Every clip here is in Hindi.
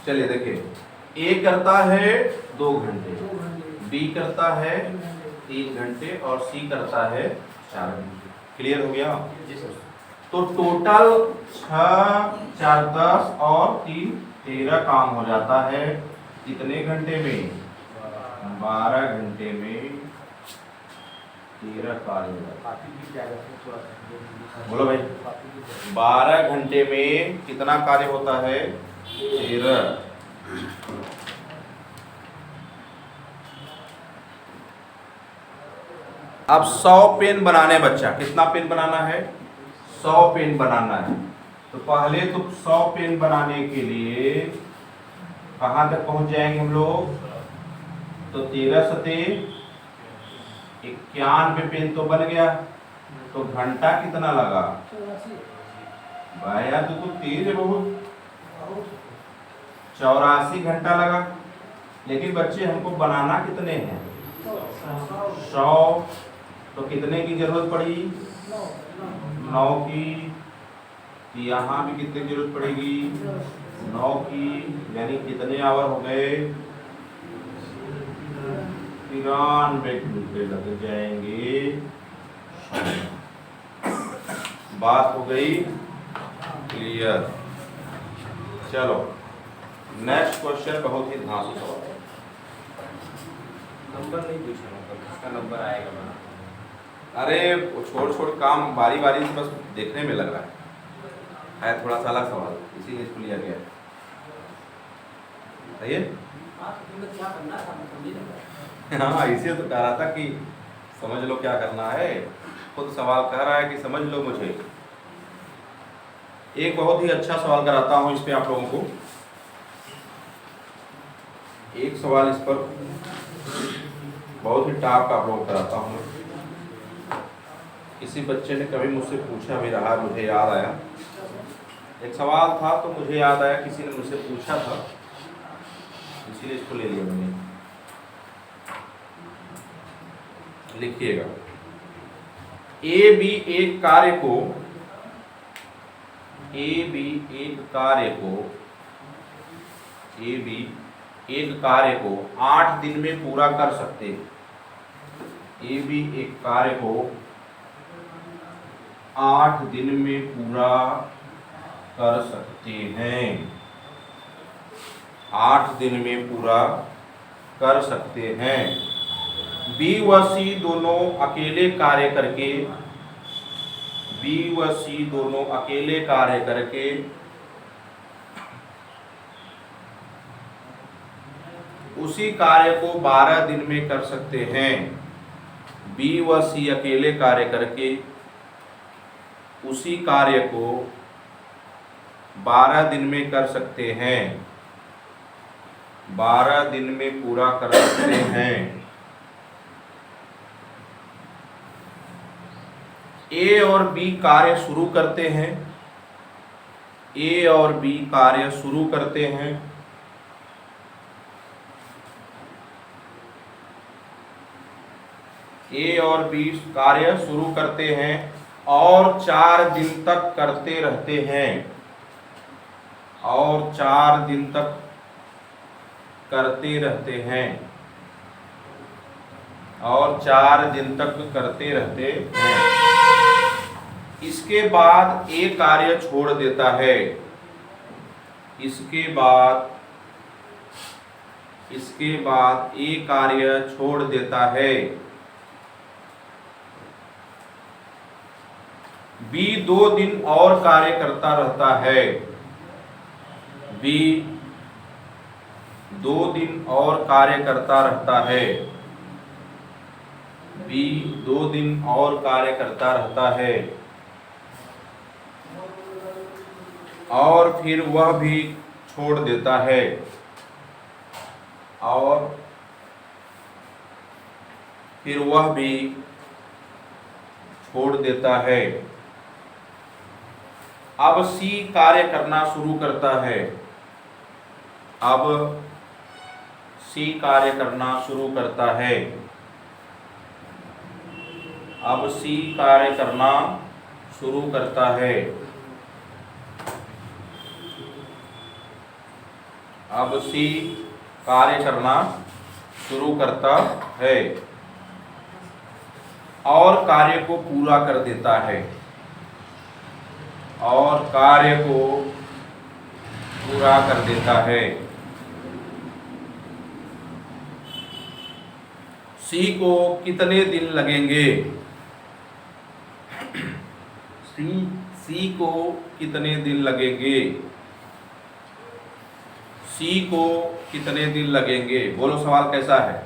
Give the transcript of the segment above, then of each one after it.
चलिए देखिए, ए करता है 2 घंटे, बी करता है 3 घंटे और सी करता है 4 घंटे। क्लियर हो गया? तो टोटल 6, 4, 10 और 3, 13 काम हो जाता है। कितने घंटे में? 12 घंटे में 13 कार्य हो जाता है। बोलो भाई, 12 घंटे में कितना कार्य होता है? 13। अब 100 पेन बनाने बच्चा, कितना पेन बनाना है? 100 पेन बनाना है। तो पहले तो 100 पेन बनाने के लिए कहाँ तक पहुंच जाएंगे हम लोग? तो 13 सते 91 पेन तो बन गया। तो घंटा कितना लगा? भाई यार तू तो तेज है बहुत। 84 घंटा लगा। लेकिन बच्चे हमको बनाना कितने हैं? 100। तो कितने की जरूरत पड़ी? 9 की। यहाँ भी कितने की जरूरत पड़ेगी? 9 की। यानी कितने आवर हो गए? 93 घंटे लग जाएंगे। बात हो गई क्लियर? चलो नेक्स्ट क्वेश्चन बहुत ही धांसू सवाल है। नंबर नहीं पूछना, इसका नंबर आएगा बना। अरे छोड़ छोड़ काम, बारी बारी से बस देखने में लग रहा है थोड़ा सा अलग सवाल, इसीलिए इसको लिया गया। सही है? हाँ इसे तो कह रहा था कि समझ लो क्या करना है। खुद सवाल कह रहा है कि समझ लो मुझे। एक बहुत ही अच्छा सवाल कराता हूँ इस पे आप लोगों को। एक सवाल इस पर बहुत ही टॉप का आप लोगों को कराता हूँ। किसी बच्चे ने कभी मुझसे पूछा भी रहा, मुझे याद आया। एक सवाल था तो मुझे याद आया, किसी ने मुझसे पूछा था, इसीलिए इसको ले लिया मैंने। लिखिएगा, ए बी एक कार्य को, ए बी एक कार्य को, ए बी एक कार्य को 8 दिन में पूरा कर सकते हैं। ए बी एक कार्य को 8 दिन में पूरा कर सकते हैं। 8 दिन में पूरा कर सकते हैं। बी व सी दोनों अकेले कार्य करके, बी व सी दोनों अकेले कार्य करके उसी कार्य को 12 दिन में कर सकते हैं। बी व सी अकेले कार्य करके उसी कार्य को 12 दिन में कर सकते हैं। 12 दिन में पूरा कर सकते हैं। ए और बी कार्य शुरू करते हैं। ए और बी कार्य शुरू करते हैं। ए और बी कार्य शुरू करते हैं और 4 दिन तक करते रहते हैं। और 4 दिन तक करते रहते हैं। और 4 दिन तक करते रहते हैं। इसके बाद ए कार्य छोड़ देता है। इसके बाद ए कार्य छोड़ देता है। बी 2 दिन और कार्य करता रहता है। बी 2 दिन और कार्य करता रहता है। बी 2 दिन और कार्य करता रहता है। और फिर वह भी छोड़ देता है। और फिर वह भी छोड़ देता है। अब सी कार्य करना शुरू करता है। अब सी कार्य करना शुरू करता है। अब सी कार्य करना शुरू करता है। अब सी कार्य करना शुरू करता है और कार्य को पूरा कर देता है, और कार्य को पूरा कर देता है। सी को कितने दिन लगेंगे? सी को कितने दिन लगेंगे? सी को कितने दिन लगेंगे? बोलो सवाल कैसा है?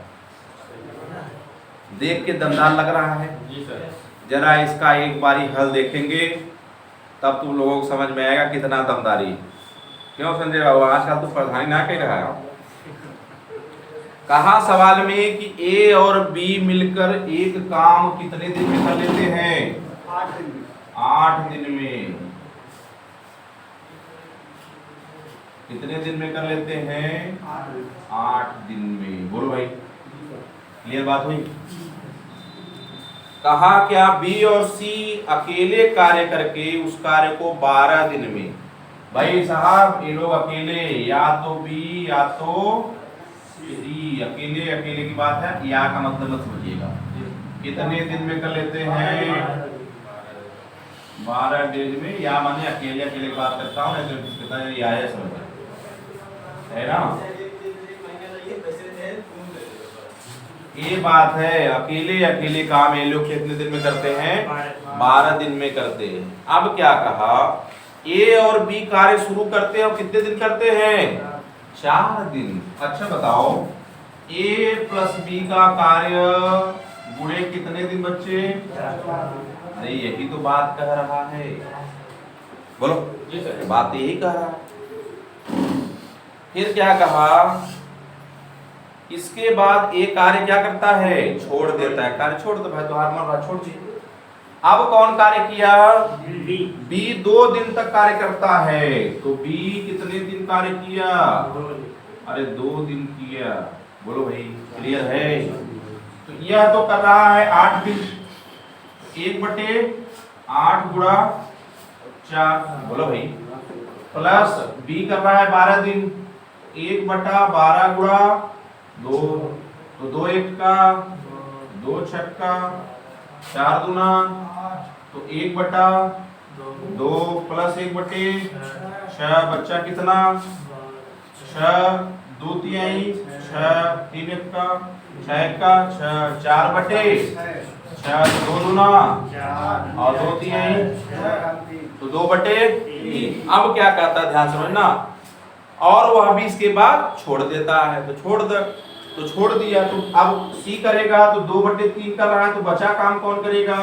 देख के दमदार लग रहा है? जी सर। जरा इसका एक बारी हल देखेंगे तब तुम लोगों को समझ में आएगा कितना दमदारी। क्यों संजय बाबू, आजकल तो प्रधानी ना कह रहा है। कहा सवाल में कि ए और बी मिलकर एक काम कितने दिन में कर लेते हैं? 8 दिन में। कितने दिन में कर लेते हैं? 8 दिन में। बोलो भाई, क्लियर बात हुई? कहा क्या बी और सी अकेले कार्य करके उस कार्य को 12 दिन में। भाई साहब, ये लोग अकेले, या तो बी या तो सी, अकेले अकेले की बात है, या का मतलब मत समझिएगा। कितने दिन में कर लेते हैं? 12 दिन में। या माने अकेले अकेले की बात करता हूँ, नहीं तो कहता है या समझ है ना। ये बात है, अकेले अकेले काम ये लोग कितने दिन में करते हैं? 12 दिन में करते हैं। अब क्या कहा, ए और बी कार्य शुरू करते हैं और कितने दिन करते हैं? 4 दिन। अच्छा बताओ, ए प्लस बी का कार्य गुणे कितने दिन बच्चे? अरे यही तो बात कह रहा है। बोलो जी सर। बात यही कह रहा है। फिर क्या कहा, इसके बाद एक कार्य क्या करता है? छोड़ देता है। कार्य छोड़ दो भाई, तो हार मार रहा, छोड़ दी। अब कौन कार्य किया? बी 2 दिन तक कार्य करता है। तो बी कितने दिन कार्य किया? अरे 2 दिन किया। बोलो भाई, क्लियर है? तो यह तो कर रहा है 8 दिन। 1/8 गुणा 4। बोलो भाई, प्लस बी कर रहा है 12 दिन। 1/12 गुणा 2, तो 2 1 का 2 6 का 4 दूना, तो 1/2 प्लस 1/6 बच्चा कितना? 6 2 तिहाई 6 3 1 का 6 1 का 6 4/6 2 दूना और 2 तिहाई तो 2/3। अब क्या कहता है ध्यान समझना, और वह भी इसके बाद छोड़ देता है। तो छोड़ दिया, तो अब सी करेगा, तो 2/3 कर रहा है, तो बचा काम कौन करेगा?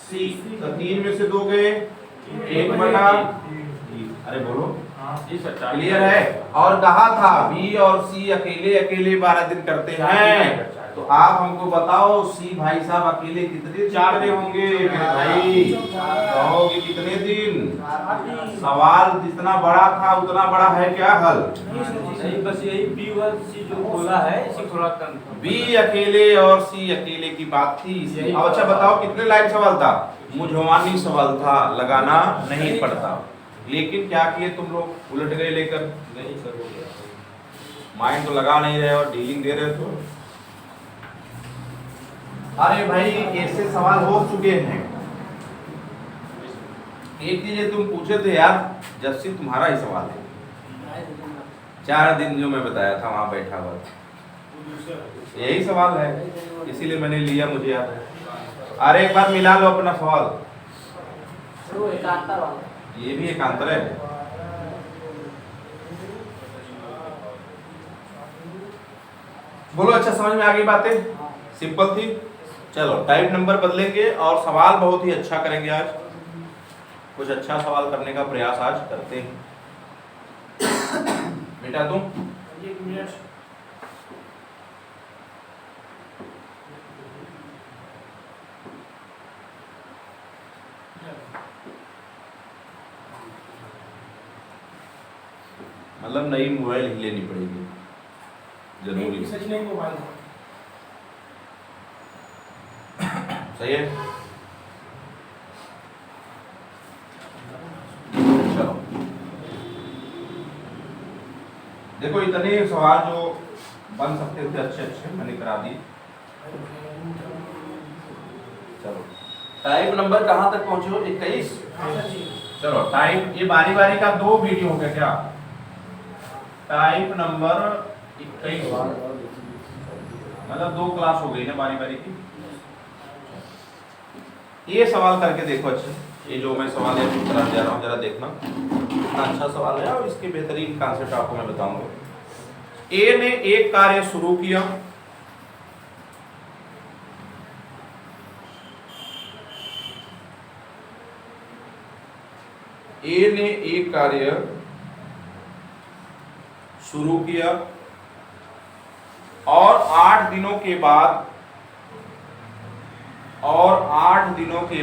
सी। तो 3 में से 2 गए, 1/3। अरे बोलो जी सर। क्लियर है? और कहा था बी और सी अकेले अकेले 12 दिन करते हैं। तो आप हमको बताओ, सी भाई साहब अकेले कितने दिन करे होंगे? भाई कहोगे कितने दिन? सवाल जितना बड़ा था उतना बड़ा है क्या हल? नहीं, बस यही बी और सी जो बोला है इसी थोड़ा कम। बी अकेले और सी अकेले की बात थी। अब अच्छा बताओ, कितने लाइन सवाल था? मुझवानी सवाल था, लगाना नहीं पड़ता। लेकिन क्या किए तुम लोग? उलट गए लेकर। नहीं सर, हो गया। माइंड तो लगा नहीं रहे और डीलिंग दे रहे तो। अरे भाई, ऐसे सवाल हो चुके हैं। एक चीज तुम पूछे थे यार, जस्सी तुम्हारा ही सवाल है। 4 दिन जो मैं बताया था वहां बैठा हुआ, यही सवाल है, इसीलिए मैंने लिया, मुझे याद है। अरे एक बार मिला लो अपना सवाल। ये भी एकांतर है। बोलो, अच्छा समझ में आ गई बातें? सिंपल थी। चलो टाइप नंबर बदलेंगे और सवाल बहुत ही अच्छा करेंगे आज। कुछ अच्छा सवाल करने का प्रयास आज करते हैं। बेटा तुम 1 मिनट। मतलब नई मोबाइल ही लेनी पड़ेगी, जरूरी। सच नहीं मोबाइल है। सही है। चलो देखो इतने सवाल जो बन सकते थे अच्छे अच्छे मैंने करा दिए। चलो टाइप नंबर कहाँ तक पहुंचे हो? 21। चलो टाइप, ये बारी बारी का 2 वीडियो हो गया क्या? टाइप नंबर 21 मतलब 2 क्लास हो गई ना बारी बारी की। ये सवाल करके देखो अच्छे, ये जो मैं सवाल करा जा रहा हूँ जरा देखना कितना अच्छा सवाल है और इसके बेहतरीन कॉन्सेप्ट आपको मैं बताऊंगा। ए ने एक कार्य शुरू किया, ए ने एक कार्य शुरू किया और 8 दिनों के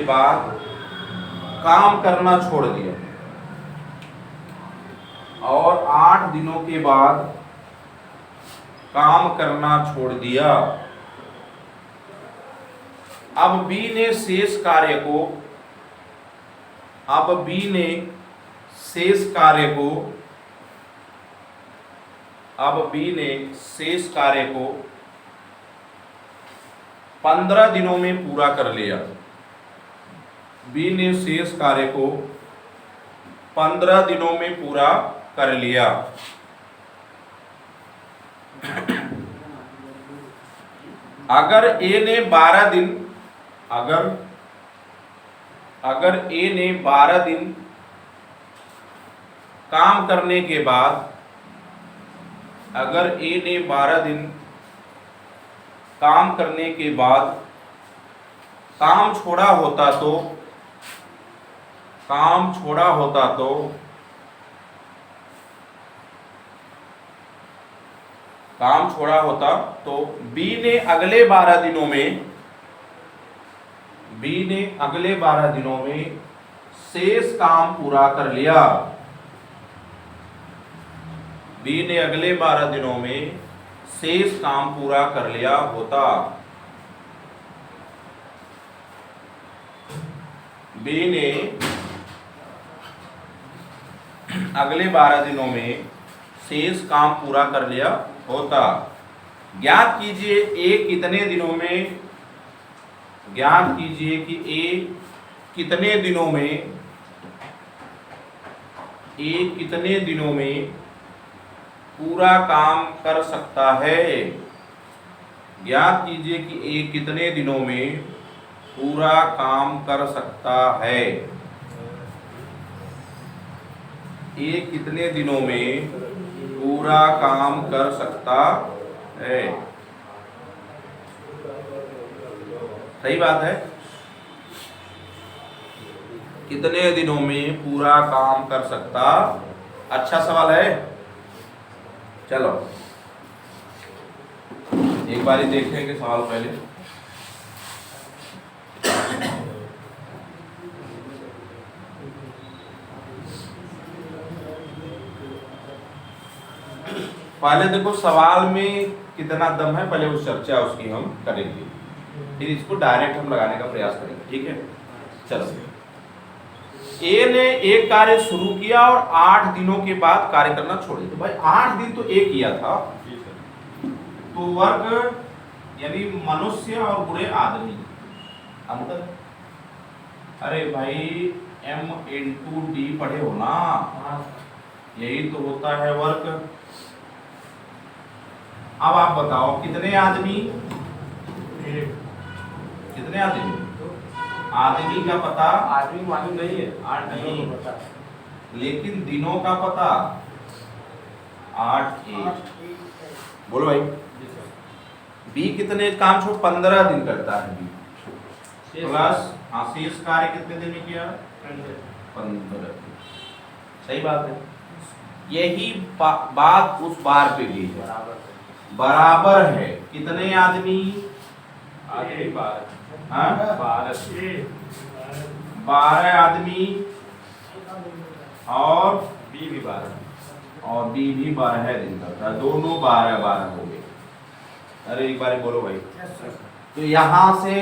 बाद काम करना छोड़ दिया, और 8 दिनों के बाद काम करना छोड़ दिया। अब बी ने शेष कार्य को शेष कार्य को 15 दिनों में पूरा कर लिया। बी ने शेष कार्य को 15 दिनों में पूरा कर लिया। अगर ए ने 12 दिन काम करने के बाद काम छोड़ा होता तो बी ने अगले 12 दिनों में शेष काम पूरा कर लिया। बी ने अगले 12 दिनों में शेष काम पूरा कर लिया होता। बी ने अगले 12 दिनों में शेष काम पूरा कर लिया होता। ज्ञात कीजिए ए कितने दिनों में पूरा काम कर सकता है। ज्ञात कीजिए कि ए कितने दिनों में पूरा काम कर सकता है। ए कितने दिनों में पूरा काम कर सकता है। सही बात है, कितने दिनों में पूरा काम कर सकता। अच्छा सवाल है। चलो एक बारी देखेंगे सवाल पहले। पहले देखो सवाल में कितना दम है, पहले उस चर्चा उसकी हम करेंगे, फिर इसको डायरेक्ट हम लगाने का प्रयास करेंगे। ठीक है, चलो। ए ने एक कार्य शुरू किया और 8 दिनों के बाद कार्य करना छोड़ दिया। तो भाई 8 दिन तो एक किया था, तो वर्ग यानी मनुष्य और बुरे आदमी अंतर। अरे भाई M×D पढ़े हो ना, यही तो होता है वर्ग। अब आप बताओ कितने आदमी आदमी का पता, आदमी मालूम नहीं है, 8 दिनों का पता, लेकिन दिनों का पता 8 1। बोलो भाई, बी कितने काम छोड़ 15 दिन करता है बी, प्लस शेष कार्य कितने दिन में किया? 15 दिन। सही बात है, यही बात उस बार पे भी है, बराबर है। कितने आदमी? 12 आदमी और बी भी 12 दिन करता है, दोनों 12 हो गए। अरे एक बार बोलो भाई, तो यहां से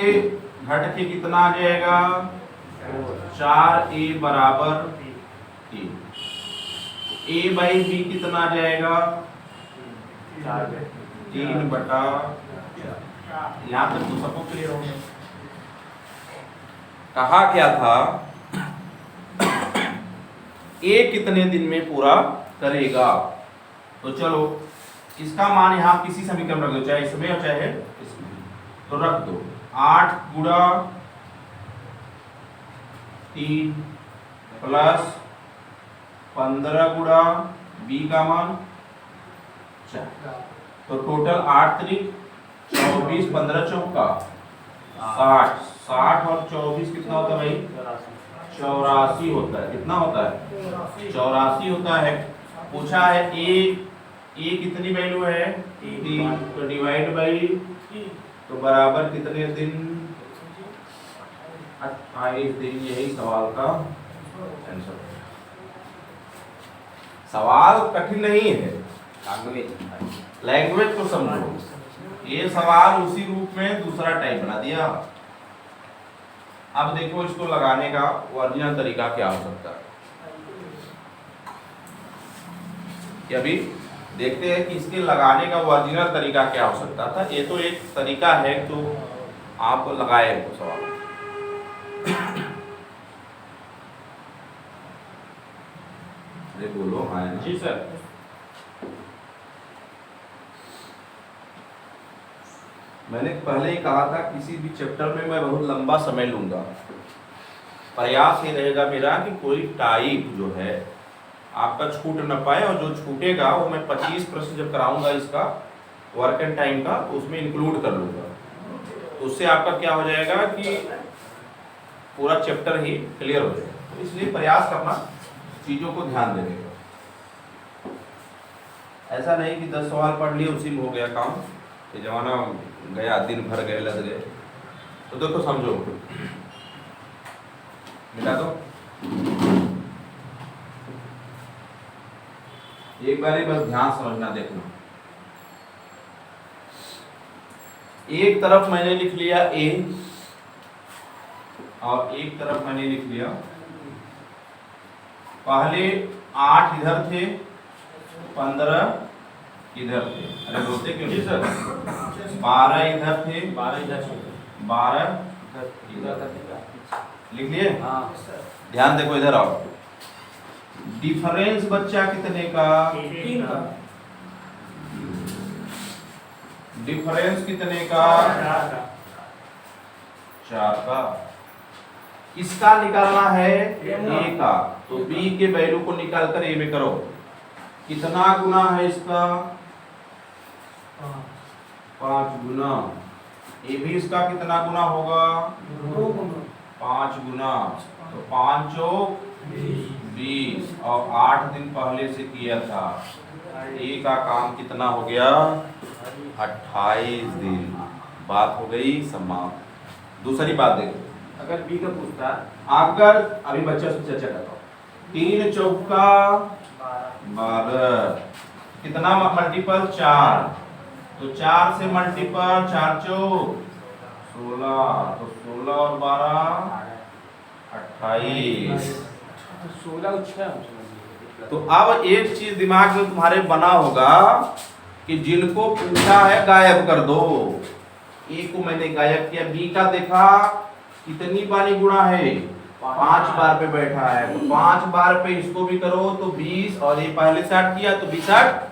घट के कितना आ जाएगा? 4A बराबर 3। A/B कितना आ जाएगा? 3/4। यहाँ तक तो सबको क्लियर हो गया। कहा क्या था, ए कितने दिन में पूरा करेगा। तो चलो इसका मान यहाँ किसी समीकरण रख दो, चाहे इसमें और चाहे इसमें, तो रख दो 8 गुणा 3 प्लस 15 गुणा बी का मान 4। तो टोटल 8 3 24, 15 चौका 60, 60 और 24 कितना होता है भाई? 84 होता है। कितना होता है? 84 होता है। पूछा है ए कितनी वैल्यू है? 3, तो डिवाइड बाई, तो बराबर कितने दिन? 28 दिन। यही सवाल का आंसर। सवाल कठिन नहीं है, लैंग्वेज को समझो। ये सवाल उसी रूप में दूसरा टाइप बना दिया। अब देखो इसको लगाने का ओरिजिनल तरीका क्या हो सकता है। कि अभी देखते हैं कि इसके लगाने का ओरिजिनल तरीका क्या हो सकता था। ये तो एक तरीका है तो आप लगाए वो सवाल। अरे बोलो। हाँ जी सर। मैंने पहले ही कहा था किसी भी चैप्टर में मैं बहुत लंबा समय लूंगा। प्रयास ये रहेगा मेरा कि कोई टाइप जो है आपका छूट न पाए, और जो छूटेगा वो मैं 25 प्रश्न जब कराऊंगा इसका वर्क एंड टाइम का, तो उसमें इंक्लूड कर लूंगा। तो उससे आपका क्या हो जाएगा कि पूरा चैप्टर ही क्लियर हो जाएगा। तो इसलिए प्रयास करना चीज़ों को ध्यान देने का। ऐसा नहीं कि 10 सवाल पढ़ लिए उसी में हो गया काम। ये जमाना गया, दिन भर गए, लग गए। तो देखो समझो, मिटा दो। एक बार बस ध्यान समझना, देखना। एक तरफ मैंने लिख लिया ए और एक तरफ मैंने लिख लिया, पहले 8 इधर थे, 15 इधर थे। अरे बोलते क्यों नहीं सर? 12 इधर थे, 12 इधर लिख लिए। हाँ ध्यान देखो, इधर आओ। डिफरेंस बच्चा कितने का? 3 का। डिफरेंस कितने का? 4 का। किसका निकालना है? ए का। तो बी के वैल्यू को निकाल कर ए में करो। कितना गुना है इसका? 5 गुना। ए भी इसका कितना गुना होगा? 5 गुना। तो 5 चौक 20 और 8 दिन पहले से किया था। ए का काम कितना हो गया? 28 दिन। बात हो गई समाप्त। दूसरी बात देखो, अगर बी का पूछता, अगर अभी बच्चा से चर्चा करता हूँ। 3 चौका 12, कितना मल्टीपल? 4। तो 4 से मल्टीपल 4 चौक 16, तो 16 और 12 28। 16 और 6। तो अब एक चीज दिमाग में तुम्हारे बना होगा कि जिनको पूछा है गायब कर दो। ए को मैंने गायब किया, बी का देखा कितनी बारी गुणा है? 5 बार पे बैठा है, तो 5 बार पे इसको भी करो तो 20, और ये पहले से 8 किया तो 20 8।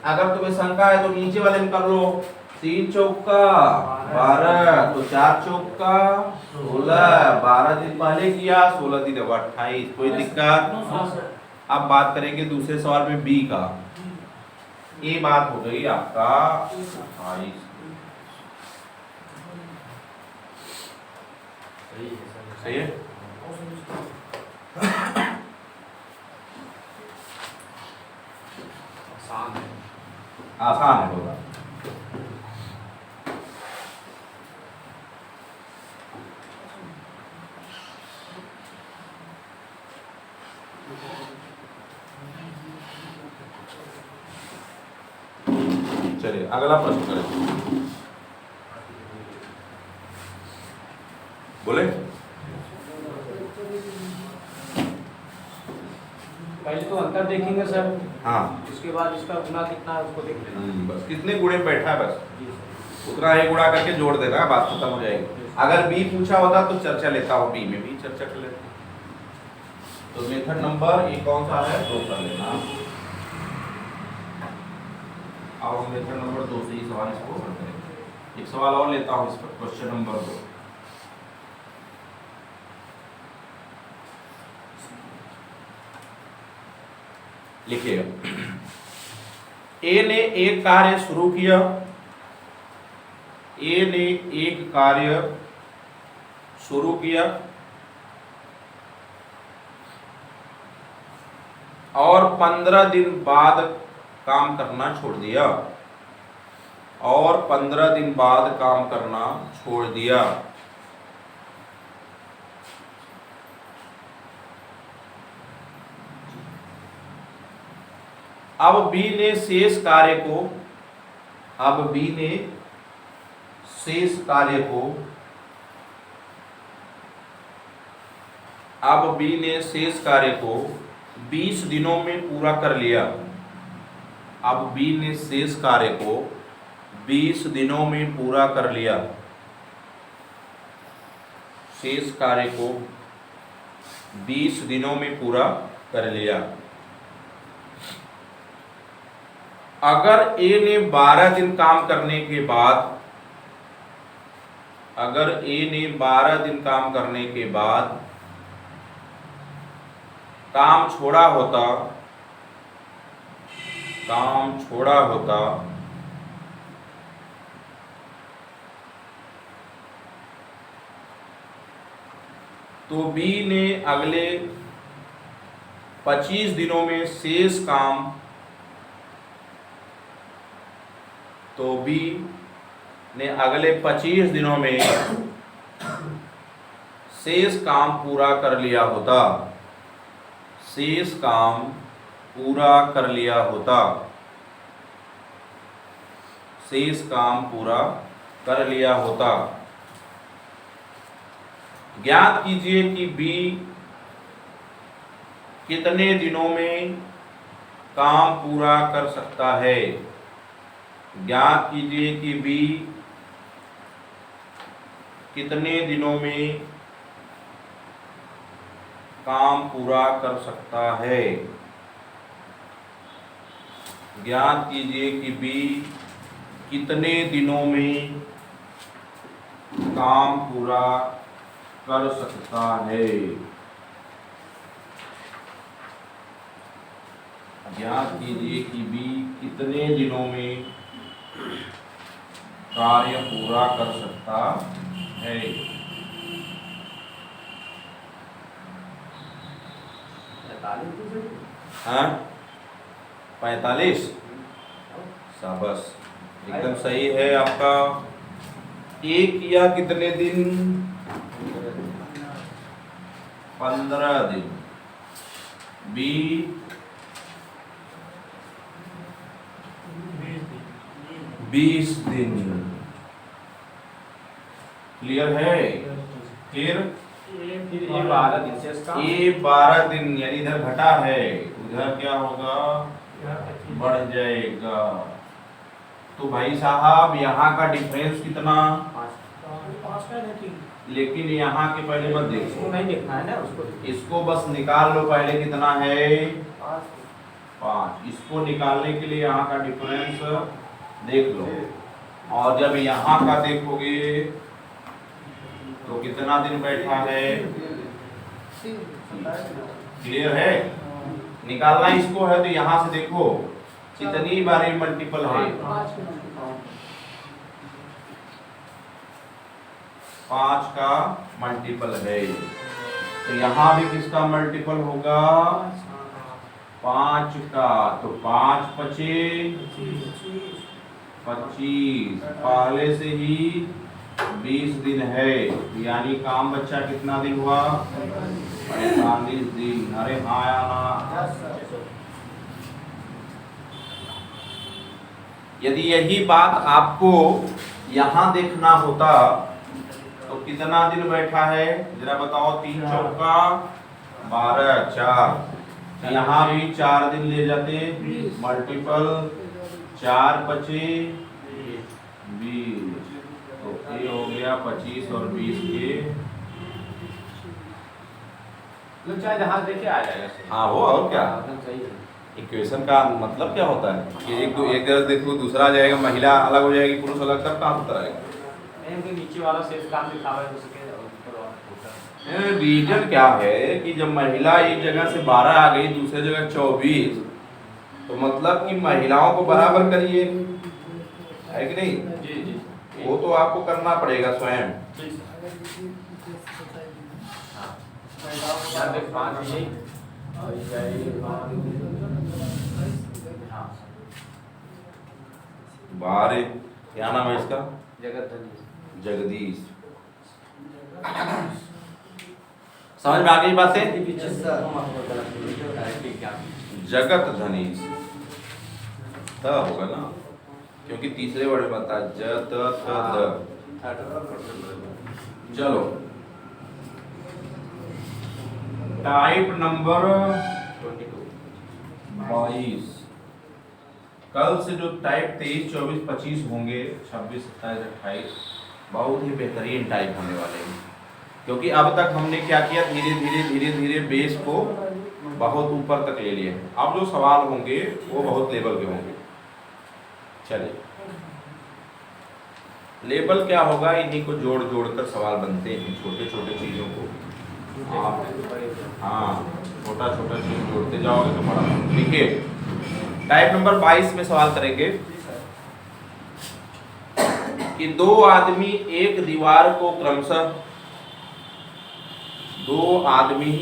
अगर तुम्हें शंका है तो नीचे वाले में कर लो। 3 चौका 12, तो 4 चौका 16, 12 दिन पहले किया, 16 दिन अब 28। कोई दिक्कत? अब बात करेंगे दूसरे सवाल में बी का। ये बात हो गई आपका 28। सही है? आसान है होगा। चलिए अगला प्रश्न करें। बोले पहले तो अंतर देखेंगे सर, हाँ उसके बाद इसका गुना कितना है उसको देख लेंगे। बस कितने गुणे में बैठा है बस जी सर। उतना ही गुणा करके जोड़ देना है, बात खत्म हो जाएगी। अगर बी पूछा होता तो चर्चा लेता हूँ, बी में भी चर्चा कर लेते। तो मेथड नंबर ये कौन सा है, 2 कर लेना। अब मेथड नंबर 2 से ही सवाल इसको हल करेंगे। एक सवाल और लेता हूँ इस पर, क्वेश्चन नंबर 2। लिखिएगा, ए ने एक कार्य शुरू किया, ए ने एक कार्य शुरू किया और 15 दिन बाद काम करना छोड़ दिया, और 15 दिन बाद काम करना छोड़ दिया। अब बी ने शेष कार्य को, अब बी ने शेष कार्य को, अब बी ने शेष कार्य को 20 दिनों में पूरा कर लिया। अब बी ने शेष कार्य को 20 दिनों में पूरा कर लिया। शेष कार्य को 20 दिनों में पूरा कर लिया। अगर ए ने 12 दिन काम करने के बाद, अगर ए ने 12 दिन काम करने के बाद काम छोड़ा होता, काम छोड़ा होता तो बी ने अगले 25 दिनों में शेष काम, तो बी ने अगले 25 दिनों में शेष काम पूरा कर लिया होता, शेष काम पूरा कर लिया होता, शेष काम पूरा कर लिया होता। ज्ञात कीजिए कि बी कितने दिनों में काम पूरा कर सकता है। ज्ञात कीजिए कि बी कितने दिनों में काम पूरा कर सकता है। ज्ञात कीजिए कि बी कितने दिनों में काम पूरा कर सकता है। ज्ञात कीजिए कि बी कितने दिनों में कार्य पूरा कर सकता है। हाँ 45, शाबाश एकदम सही है आपका। ए किया कितने दिन, 15 दिन। बी 20 दिन। क्लियर है, क्लियर। फिर ये 12 दिन शेष काम, ये 12 दिन यानी इधर घटा है, उधर क्या होगा, बढ़ जाएगा। तो भाई साहब यहाँ का डिफरेंस कितना, 5 लेकिन यहाँ के पहले मत देखो, उसको नहीं देखना है ना, उसको इसको बस निकाल लो पहले कितना है, 5। इसको निकालने के लिए यहाँ का डिफरेंस देख लो, और जब यहाँ का देखोगे तो कितना दिन बैठा है। क्लियर है, निकालना इसको है तो यहाँ से देखो कितनी बारी मल्टीपल है, 5 का मल्टीपल है। तो यहाँ भी किसका मल्टीपल होगा, 5 का। तो 5 × 25, पहले से ही 20 दिन है, यानी काम बच्चा कितना दिन हुआ, 45 दिन। अरे हाँ या ना। यदि यही बात आपको यहाँ देखना होता तो कितना दिन बैठा है, जरा बताओ। 3 चौका 12, 4, यहाँ भी 4 दिन ले जाते, मल्टीपल 4 बचे 20, तो ये हो गया 25 और 20 के, लोग चाहे जहाँ देखे आ जाएगा सही। हाँ वो और क्या। एकदम सही है। इक्वेशन का मतलब क्या होता है कि एक अगर देखो दूसरा आ जाएगा, महिला अलग हो जाएगी, पुरुष अलग, तब कहाँ से आएगा। नहीं तो नीचे वाला शेष काम दिखावा है उसके ऊपर और ऊपर। रीजन क्या है कि जब महिला एक जगह से 12 आ गई, दूसरे जगह 24, तो मतलब कि महिलाओं को बराबर करिए, है कि नहीं। जी जी वो तो आपको करना पड़ेगा स्वयं। जी हाँ यहाँ देख 5 यही और ये हाँ 12, क्या नाम है इसका, जगत धनी जगदीश। समझ में आ गई बातें। जगत धनीश त होगा ना, क्योंकि तीसरे वर्ड में आता है ज त थ द। चलो टाइप नंबर 22। कल से जो टाइप 23, 24, 25 होंगे, 26, 27, 28 बहुत ही बेहतरीन टाइप होने वाले हैं, क्योंकि अब तक हमने क्या किया, धीरे धीरे धीरे धीरे बेस को बहुत ऊपर तक ले लिए। अब जो सवाल होंगे वो बहुत लेवल के होंगे। चलिए लेवल क्या होगा, इन्हीं को जोड़ जोड़ कर सवाल बनते हैं, छोटे छोटे चीज़ों को आप, हाँ छोटा छोटा चीज जोड़ते जाओगे तो बड़ा। देखिए टाइप नंबर 22 में सवाल करेंगे कि दो आदमी एक दीवार को क्रमशः, दो आदमी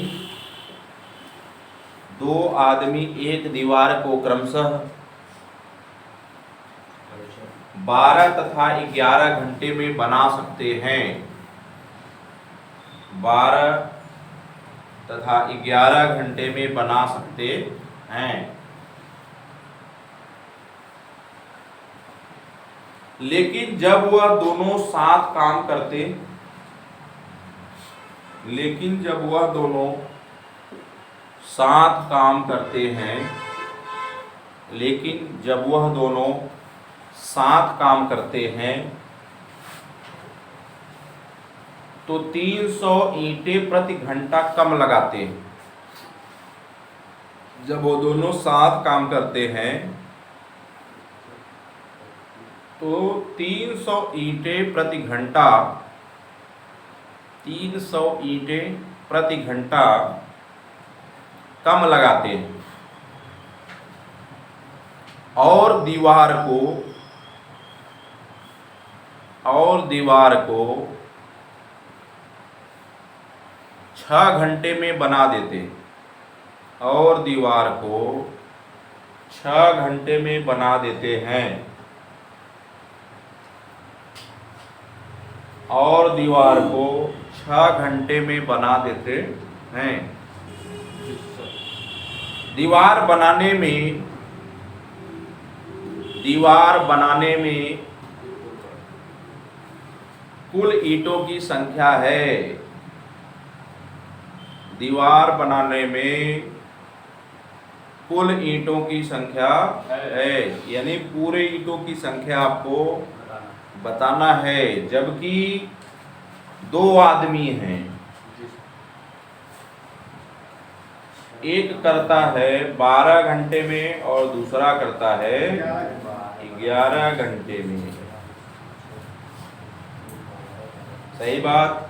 एक दीवार को क्रमशः 12 तथा 11 घंटे में बना सकते हैं। 12 तथा 11 घंटे में बना सकते हैं, लेकिन जब वह दोनों साथ काम करते, लेकिन जब वह दोनों साथ काम करते हैं, लेकिन जब वह दोनों साथ काम करते हैं तो 300 ईंटें प्रति घंटा कम लगाते हैं। जब वो दोनों साथ काम करते हैं तो 300 ईंटें प्रति घंटा, 300 ईंटें प्रति घंटा कम लगाते हैं और दीवार को 6 घंटे में बना देते हैं, और दीवार को 6 घंटे में बना देते हैं, और दीवार को 6 घंटे में बना देते हैं। दीवार बनाने में कुल ईंटों की संख्या है। दीवार बनाने में कुल ईंटों की संख्या है, यानी पूरे ईंटों की संख्या आपको बताना है, जबकि 2 आदमी हैं। एक करता है 12 घंटे में और दूसरा करता है 11 घंटे में। सही बात।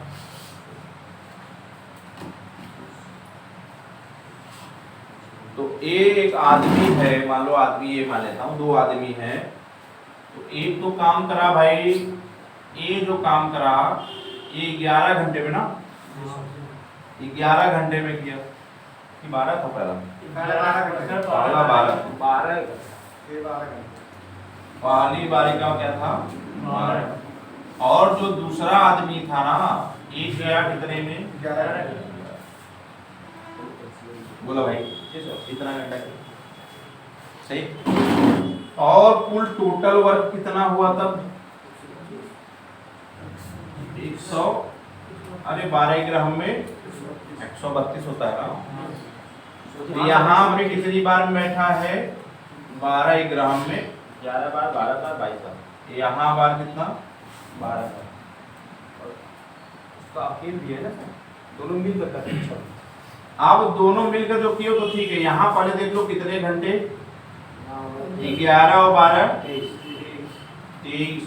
तो एक आदमी है, मान लो आदमी ये मान लेता हूँ, 2 आदमी हैं, तो एक तो काम करा भाई, ये जो काम करा ये 11 घंटे में ना, 11 घंटे में किया कि 12 था पहला, पहला 12 पहली बारी का क्या था 12। और जो दूसरा आदमी था ना, एक गया कितने में, बोलो भाई कितना घंटा, सही। और कुल टोटल वर्क कितना हुआ तब 100, अरे 12 ग्राम में 132 होता है ना, तो यहाँ पे कितनी बार में बैठा है? 12 ग्राम में 11 बार, 12 बार, 22 बार। यहाँ बार कितना? 12 बार। और उसका अकेल भी है ना सर, दोनों मिलकर करते हैं। अब दोनों मिलकर जो किए तो ठीक है। यहाँ पहले देख लो कितने घंटे? 11 और 12 23।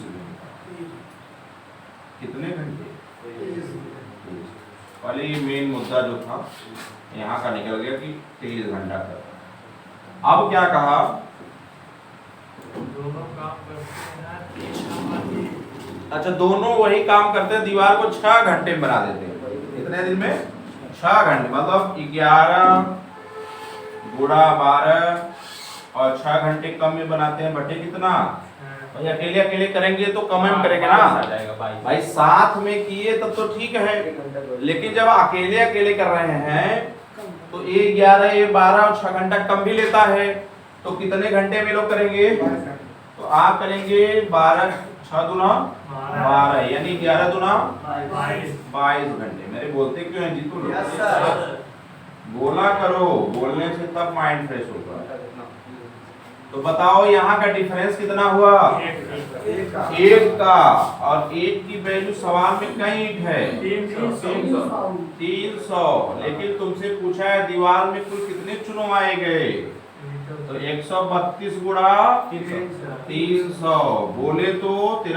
कितने घंटे? पहले ये मेन मुद्दा जो था यहाँ का निकल गया कि 23 घंटा कर। अब क्या कहा? दोनों काम करते हैं। अच्छा, दोनों वही काम करते हैं, दीवार को 6 घंटे में बना देते हैं। कितने दिन में? 6 घंटे, मतलब 11 गुणा 12 और 6 घंटे कम में बनाते हैं। बटे कितना भाई? अकेले अकेले करेंगे तो कम में करेंगे ना भाई, साथ में किए तब तो ठीक है, लेकिन जब अकेले अकेले कर रहे हैं तो ये 11 ये 12 और 6 घंटा कम भी लेता है। तो कितने घंटे में लोग करेंगे? तो आप करेंगे 12 6 दूना 12 यानी 11 दूना 22 घंटे। मेरे बोलते क्यों हैं जीतू लोग? बोला करो, बोलने से तब माइंड फ्रेश होगा। तो बताओ यहाँ का डिफरेंस कितना हुआ? 1 का, और 1 की वैल्यू सवाल में कई ईंट है? 300। लेकिन तुमसे पूछा है दीवार में कुल कितने चुनाव आए गए? तो 132 गुणा 300, बोले तो 3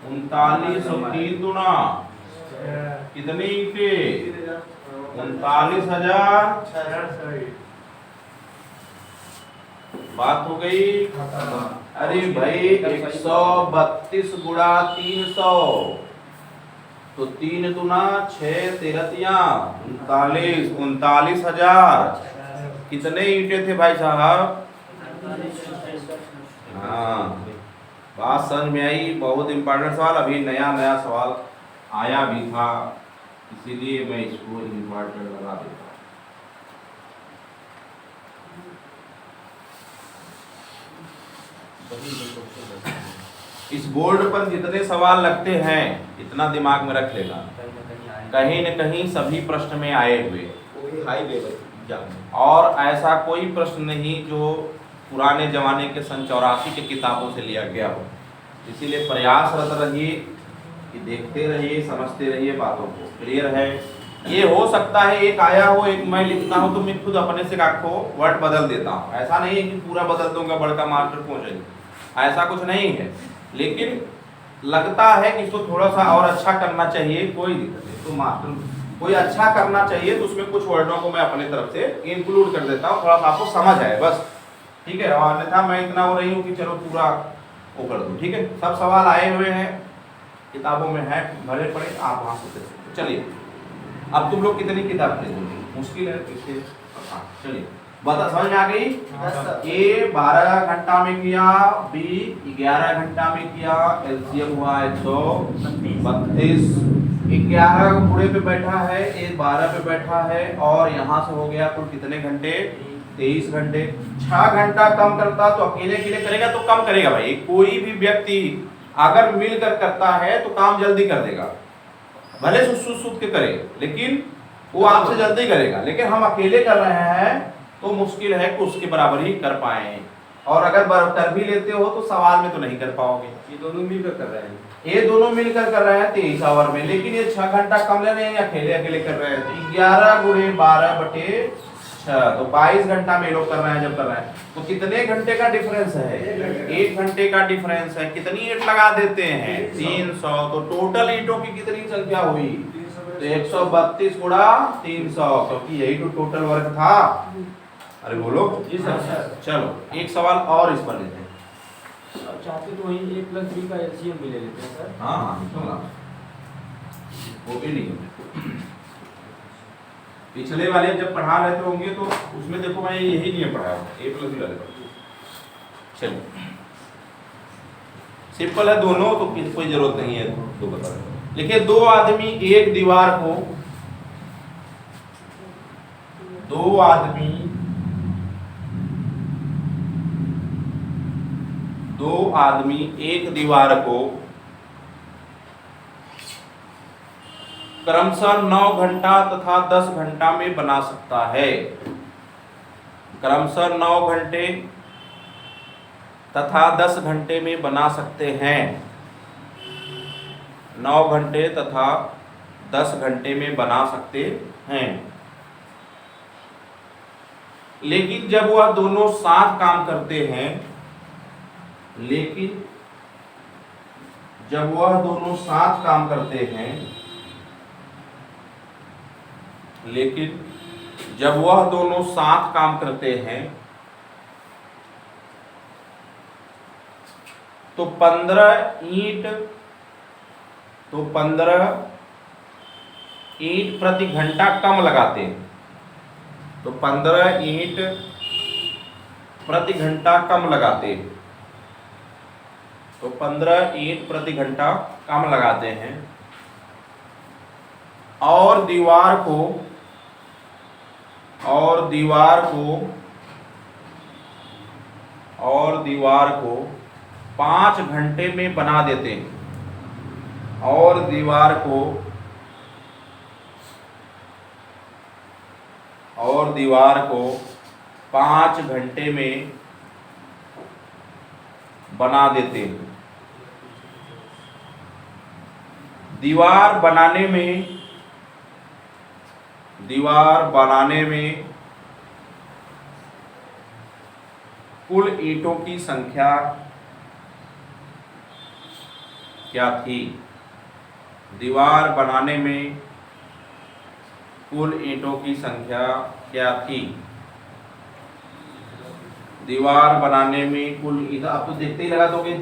39 और 3 दूना कितनी ईंटे? 39,000। बात हो गई। अरे भाई 132 गुणा 300 तो 3 दूना 6 39 39,000। कितने ईंटे थे भाई साहब? हाँ, बात समझ में आई। बहुत इंपॉर्टेंट सवाल, अभी नया नया सवाल आया भी था, इसीलिए मैं इसको इंपॉर्टेंट बना देता हूँ। इस बोर्ड पर जितने सवाल लगते हैं इतना दिमाग में रख लेना, कहीं न कहीं सभी प्रश्न में आए हुए हाई लेवल एग्जाम। और ऐसा कोई प्रश्न नहीं जो पुराने जमाने के सन 84 के किताबों से लिया गया हो। इसीलिए प्रयासरत रहिए कि देखते रहिए, समझते रहिए बातों को। क्लियर है? ये हो सकता है एक आया हो, एक मैं लिखता हूँ तो मैं खुद अपने से आपको वर्ड बदल देता हूँ। ऐसा नहीं है कि पूरा बदल दूंगा बड़का मास्टर पहुँचेगा, ऐसा कुछ नहीं है। लेकिन लगता है कि इसको थोड़ा सा और अच्छा करना चाहिए, कोई दिक्कत नहीं। तो मास्टर कोई अच्छा करना चाहिए तो उसमें कुछ वर्डों को मैं अपने तरफ से इंक्लूड कर देता हूँ, थोड़ा सा आपको समझ आए बस। ठीक है? और अन्यथा मैं इतना हो रही हूँ कि चलो पूरा वो कर दूँ। ठीक है? सब सवाल आए हुए हैं, किताबों में है, भरे पड़े, आप वहाँ से देख सकते हो। चलिए, अब तुम लोग कितनी किताब खरीदोगे? मुश्किल है इससे। हाँ चलिए, बता समझ में आ गई? ए 12 घंटा में किया, बी 11 घंटा में किया, एलसीएम हुआ 132। 11 पूरे पे बैठा है, ए 12 पे बैठा है, और यहाँ से हो गया कुल कितने घंटे? 23 घंटे। 6 घंटा कम करता तो अकेले अकेले करेगा तो कम करेगा भाई। कोई भी व्यक्ति अगर मिलकर करता है तो काम जल्दी कर देगा, भले सुध के करे लेकिन वो आपसे जल्दी करेगा। लेकिन हम अकेले कर रहे हैं तो मुश्किल है कि उसके बराबर ही कर पाए, और अगर कर भी लेते हो तो सवाल में तो नहीं कर पाओगे। ये दोनों मिलकर कर रहे हैं, ये दोनों मिलकर कर रहे हैं 23 आवर में, लेकिन ये 6 घंटा कम ले रहे हैं, अकेले अकेले कर रहे हैं। तो 11 गुणे 12 बटे 6 तो 22 घंटा में लोग कर रहे हैं। जब कर रहे हैं तो कितने घंटे का डिफरेंस है? 1 घंटे का डिफरेंस है। कितनी ईंट लगा देते हैं? 300। तो टोटल ईंटों की कितनी संख्या हुई? तो 132 गुणा 300, क्योंकि यही तो टोटल वर्क था। अरे बोलो जी सर। चलो एक सवाल और इस पर लेते हैं। अब चाहते तो वही 1+3 का एलसीएम भी ले लेते हैं सर। हाँ क्यों ना, वो भी नहीं। पिछले वाले जब पढ़ा रहे थे होंगे तो उसमें देखो मैं यही नहीं पढ़ाया, A+B वाले पर। चलो सिंपल है दोनों, तो कोई जरूरत नहीं है तो बता रहे। देखिए, दो आदमी एक दीवार को, दो आदमी एक दीवार को क्रमशः 9 घंटा तथा 10 घंटा में बना सकता है। क्रमशः 9 घंटे तथा 10 घंटे में बना सकते हैं। 9 घंटे तथा 10 घंटे में बना सकते हैं। लेकिन जब वह दोनों साथ काम करते हैं, लेकिन जब वह दोनों साथ काम करते हैं, लेकिन जब वह दोनों साथ काम करते हैं तो 15 ईंट प्रति घंटा कम लगाते हैं। तो 15 ईंट प्रति घंटा कम लगाते हैं। तो 15 ईंट प्रति घंटा कम लगाते हैं और दीवार को 5 घंटे में बना देते हैं। और दीवार को 5 घंटे में बना देते हैं। दीवार बनाने में कुल ईंटों की संख्या क्या थी? दीवार बनाने में कुल ईंटों की संख्या क्या थी? दीवार बनाने में कुल ईंट, आप तो देखते ही लगा दोगे।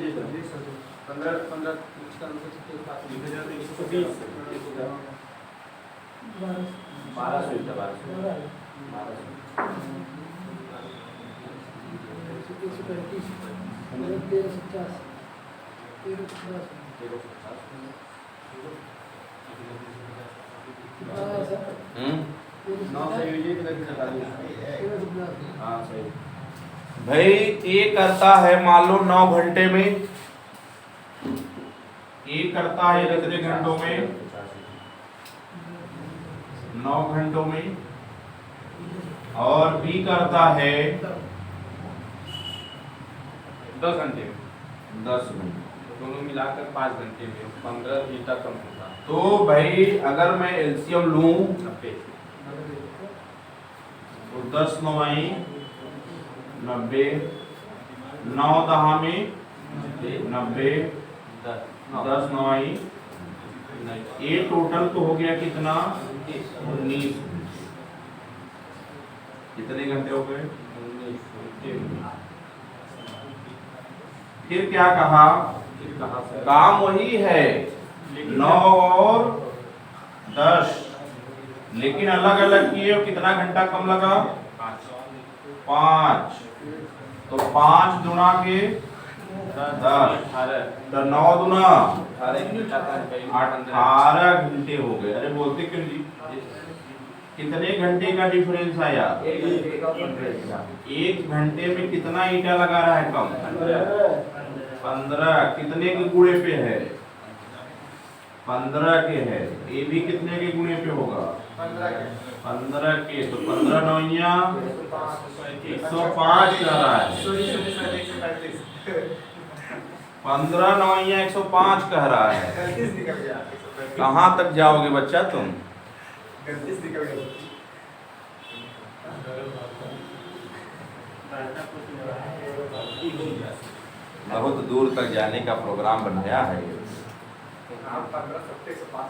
हाँ सही भाई ये करता है, मान लो 9 घंटे में, ये करता है कितने घंटों में? 9 घंटों में। और बी करता है 10 घंटे में। 10 घंटे। दोनों मिलाकर 5 घंटे में 15 ईंटा कम होता। तो भाई अगर मैं एलसीएम लूं तो 10 9 90, 9 दहा में 90, 10 9 ये टोटल तो हो गया कितना? 19। कितने घंटे हो गए? 19। फिर क्या कहा? काम वही है 9 और 10, लेकिन अलग अलग किए और कितना घंटा कम लगा? 5। तो 5 दुना के 10, तो 9 दुना 18 घंटे हो गए। अरे बोलते क्यों जी? कितने घंटे का डिफरेंस आया? 1 घंटे में कितना ईंटा लगा रहा है कम? 15। कितने के गुणे पे है? 15 के है। ये भी कितने के गुणे पे होगा? 15 के। तो 15 9 105 कह रहा है। 15 9 105 कह रहा है। कहाँ तक जाओगे बच्चा तुम? बहुत दूर तक जाने का प्रोग्राम बनाया है। आप 15 105